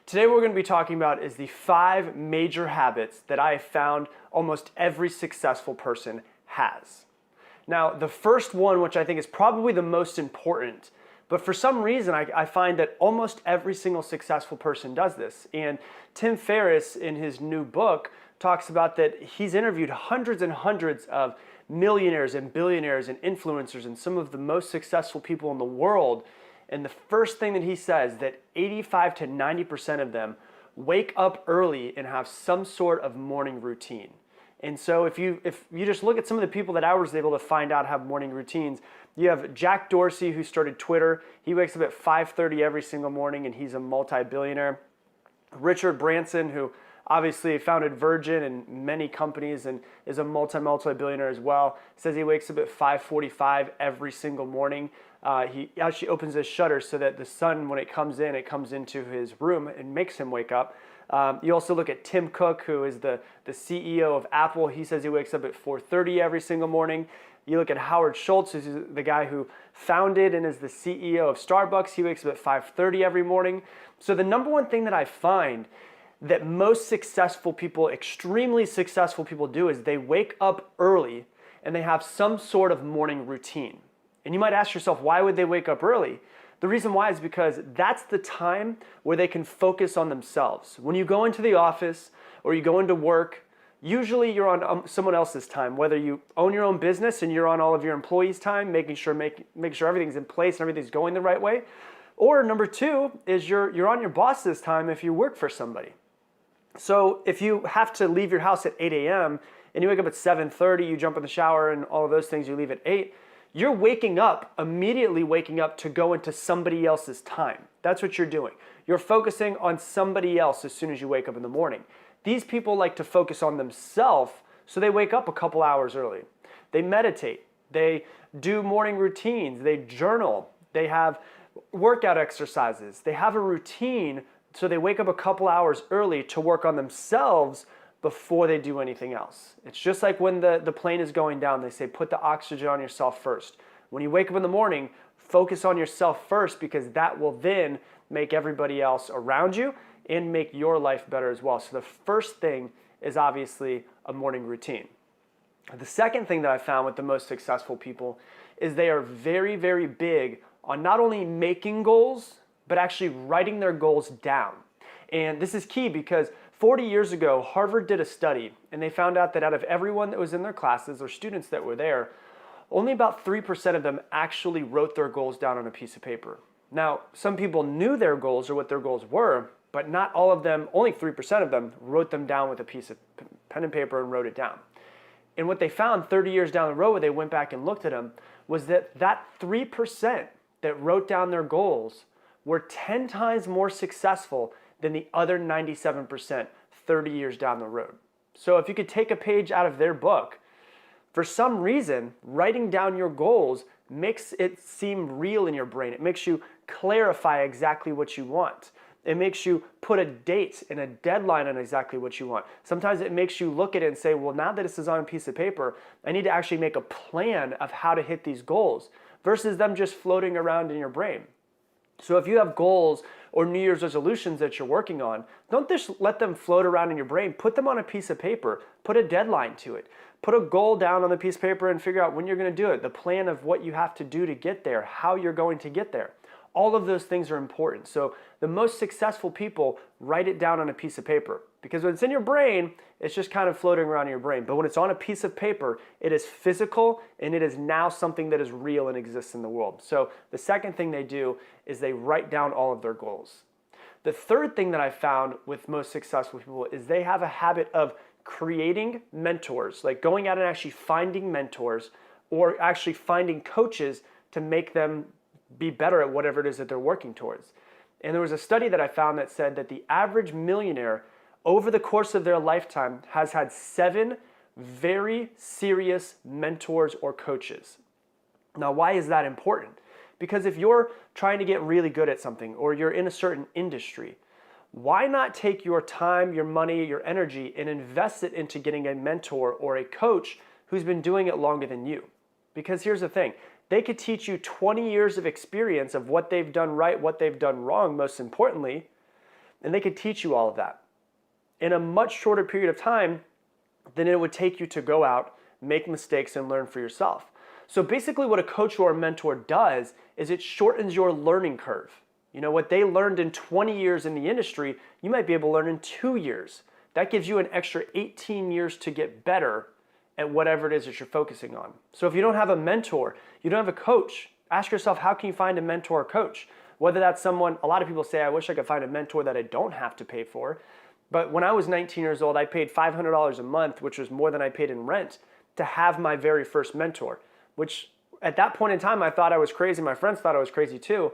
Today what we're going to be talking about is the 5 major habits that I have found almost every successful person has. Now, the first one, which I think is probably the most important, but for some reason I find that almost every single successful person does this. And Tim Ferriss, in his new book, talks about that he's interviewed hundreds and hundreds of millionaires and billionaires and influencers and some of the most successful people in the world. And the first thing that he says that 85 to 90% of them wake up early and have some sort of morning routine. And so if you just look at some of the people that I was able to find out have morning routines, you have Jack Dorsey, who started Twitter. He wakes up at 5:30 every single morning and he's a multi-billionaire. Richard Branson, who obviously founded Virgin and many companies and is a multi-billionaire as well, says he wakes up at 5:45 every single morning. He actually opens his shutters so that the sun, when it comes in, it comes into his room and makes him wake up. You also look at Tim Cook, who is the CEO of Apple. He says he wakes up at 4:30 every single morning. You look at Howard Schultz, who's the guy who founded and is the CEO of Starbucks. He wakes up at 5:30 every morning. So the number one thing that I find that most successful people, extremely successful people do is they wake up early and they have some sort of morning routine. And you might ask yourself, why would they wake up early? The reason why is because that's the time where they can focus on themselves. When you go into the office or you go into work, usually you're on someone else's time, whether you own your own business and you're on all of your employees' time, making sure everything's in place and everything's going the right way. Or number two is you're on your boss's time if you work for somebody. So if you have to leave your house at 8 a.m. and you wake up at 7:30, you jump in the shower and all of those things, you leave at 8, you're immediately waking up to go into somebody else's time. That's what you're doing. You're focusing on somebody else as soon as you wake up in the morning. These people like to focus on themselves, so they wake up a couple hours early. They meditate. They do morning routines. They journal. They have workout exercises. They have a routine, so they wake up a couple hours early to work on themselves before they do anything else. It's just like when the plane is going down, they say put the oxygen on yourself first. When you wake up in the morning, focus on yourself first, because that will then make everybody else around you and make your life better as well. So the first thing is obviously a morning routine. The second thing that I found with the most successful people is they are very, very big on not only making goals, but actually writing their goals down. And this is key because 40 years ago, Harvard did a study and they found out that out of everyone that was in their classes or students that were there, only about 3% of them actually wrote their goals down on a piece of paper. Now, some people knew their goals or what their goals were, but not all of them, only 3% of them wrote them down with a piece of pen and paper and wrote it down. And what they found 30 years down the road when they went back and looked at them was that 3% that wrote down their goals were 10 times more successful than the other 97% 30 years down the road. So if you could take a page out of their book, for some reason, writing down your goals makes it seem real in your brain. It makes you clarify exactly what you want. It makes you put a date and a deadline on exactly what you want. Sometimes it makes you look at it and say, well, now that this is on a piece of paper, I need to actually make a plan of how to hit these goals versus them just floating around in your brain. So if you have goals or New Year's resolutions that you're working on, don't just let them float around in your brain. Put them on a piece of paper. Put a deadline to it. Put a goal down on the piece of paper and figure out when you're going to do it, the plan of what you have to do to get there, how you're going to get there. All of those things are important. So the most successful people write it down on a piece of paper, because when it's in your brain, it's just kind of floating around in your brain. But when it's on a piece of paper, it is physical and it is now something that is real and exists in the world. So the second thing they do is they write down all of their goals. The third thing that I found with most successful people is they have a habit of creating mentors, like going out and actually finding mentors or actually finding coaches to make them be better at whatever it is that they're working towards. And there was a study that I found that said that the average millionaire over the course of their lifetime has had 7 very serious mentors or coaches. Now, why is that important? Because if you're trying to get really good at something or you're in a certain industry, why not take your time, your money, your energy and invest it into getting a mentor or a coach who's been doing it longer than you? Because here's the thing, they could teach you 20 years of experience of what they've done right, what they've done wrong, most importantly, And they could teach you all of that in a much shorter period of time than it would take you to go out, make mistakes, and learn for yourself. So basically what a coach or a mentor does is it shortens your learning curve. You know, what they learned in 20 years in the industry, you might be able to learn in 2 years. That gives you an extra 18 years to get better at whatever it is that you're focusing on. So if you don't have a mentor, you don't have a coach, ask yourself, how can you find a mentor or coach? Whether that's someone, a lot of people say, I wish I could find a mentor that I don't have to pay for. But when I was 19 years old, I paid $500 a month, which was more than I paid in rent, to have my very first mentor, which at that point in time, I thought I was crazy. My friends thought I was crazy too.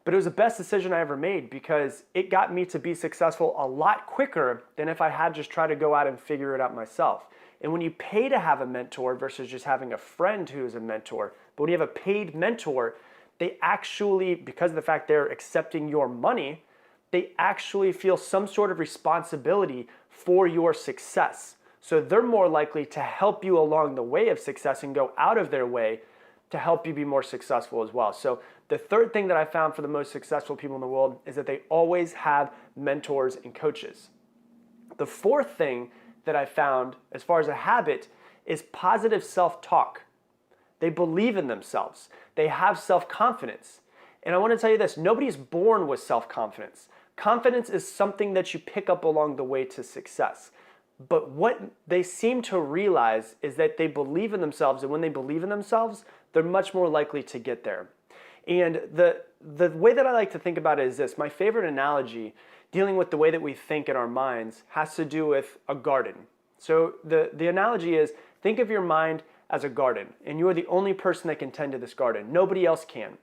But it was the best decision I ever made because it got me to be successful a lot quicker than if I had just tried to go out and figure it out myself. And when you pay to have a mentor versus just having a friend who is a mentor, but when you have a paid mentor, they actually, because of the fact they're accepting your money, they actually feel some sort of responsibility for your success. So they're more likely to help you along the way of success and go out of their way to help you be more successful as well. So the third thing that I found for the most successful people in the world is that they always have mentors and coaches. The fourth thing that I found as far as a habit is positive self-talk. They believe in themselves. They have self-confidence. And I want to tell you this, nobody's born with self-confidence. Confidence is something that you pick up along the way to success. But what they seem to realize is that they believe in themselves, and when they believe in themselves, they're much more likely to get there. And the way that I like to think about it is this. My favorite analogy dealing with the way that we think in our minds has to do with a garden. So the analogy is, think of your mind as a garden, and you're the only person that can tend to this garden. Nobody else can.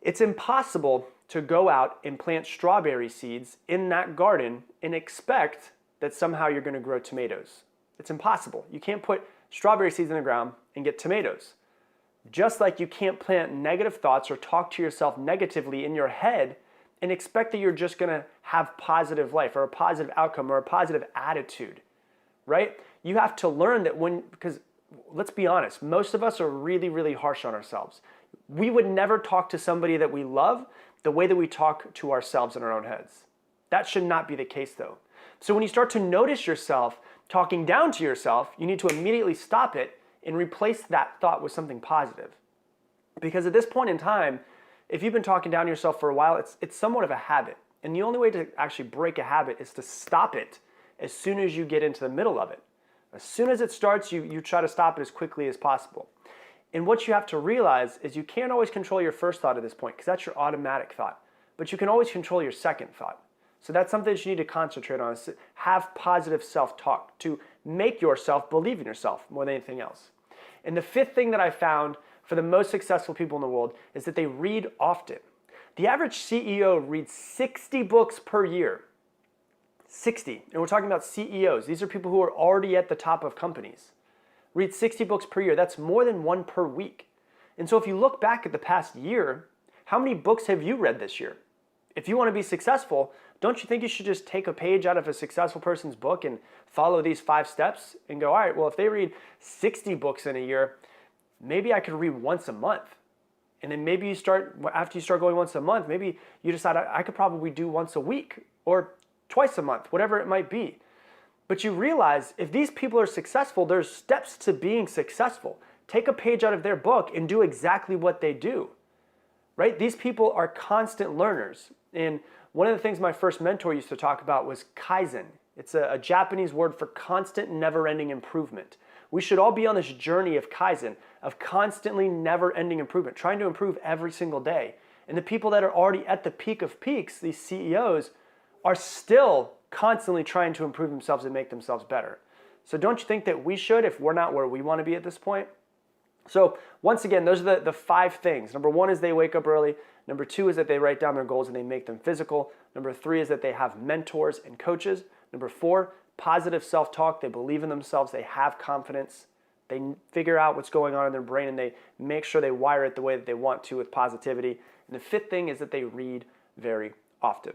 It's impossible to go out and plant strawberry seeds in that garden and expect that somehow you're going to grow tomatoes. It's impossible. You can't put strawberry seeds in the ground and get tomatoes. Just like you can't plant negative thoughts or talk to yourself negatively in your head and expect that you're just going to have positive life or a positive outcome or a positive attitude, right? You have to learn that because let's be honest, most of us are really, really harsh on ourselves. We would never talk to somebody that we love the way that we talk to ourselves in our own heads. That should not be the case though. So when you start to notice yourself talking down to yourself, you need to immediately stop it and replace that thought with something positive. Because at this point in time, if you've been talking down to yourself for a while, it's somewhat of a habit. And the only way to actually break a habit is to stop it as soon as you get into the middle of it. As soon as it starts, you try to stop it as quickly as possible. And what you have to realize is you can't always control your first thought at this point because that's your automatic thought. But you can always control your second thought. So that's something that you need to concentrate on, is have positive self-talk to make yourself believe in yourself more than anything else. And the fifth thing that I found for the most successful people in the world is that they read often. The average CEO reads 60 books per year. 60. And we're talking about CEOs. These are people who are already at the top of companies. Read 60 books per year. That's more than one per week. And so if you look back at the past year, how many books have you read this year? If you want to be successful, don't you think you should just take a page out of a successful person's book and follow these 5 steps and go, all right, well, if they read 60 books in a year, maybe I could read once a month. And then maybe after you start going once a month, maybe you decide I could probably do once a week or twice a month, whatever it might be. But you realize if these people are successful, there's steps to being successful. Take a page out of their book and do exactly what they do, right? These people are constant learners. And one of the things my first mentor used to talk about was Kaizen. It's a Japanese word for constant, never-ending improvement. We should all be on this journey of Kaizen, of constantly never-ending improvement, trying to improve every single day. And the people that are already at the peak of peaks, these CEOs, are still constantly trying to improve themselves and make themselves better. So don't you think that we should if we're not where we want to be at this point? So once again, those are the 5 things. Number 1 is they wake up early. Number 2 is that they write down their goals and they make them physical. Number 3 is that they have mentors and coaches. Number 4, positive self-talk. They believe in themselves. They have confidence. They figure out what's going on in their brain and they make sure they wire it the way that they want to with positivity. And the 5th thing is that they read very often.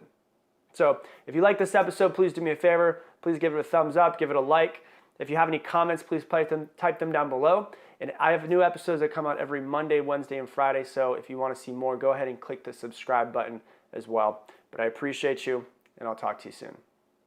So if you like this episode, please do me a favor. Please give it a thumbs up, give it a like. If you have any comments, please type them down below. And I have new episodes that come out every Monday, Wednesday, and Friday. So if you want to see more, go ahead and click the subscribe button as well. But I appreciate you, and I'll talk to you soon.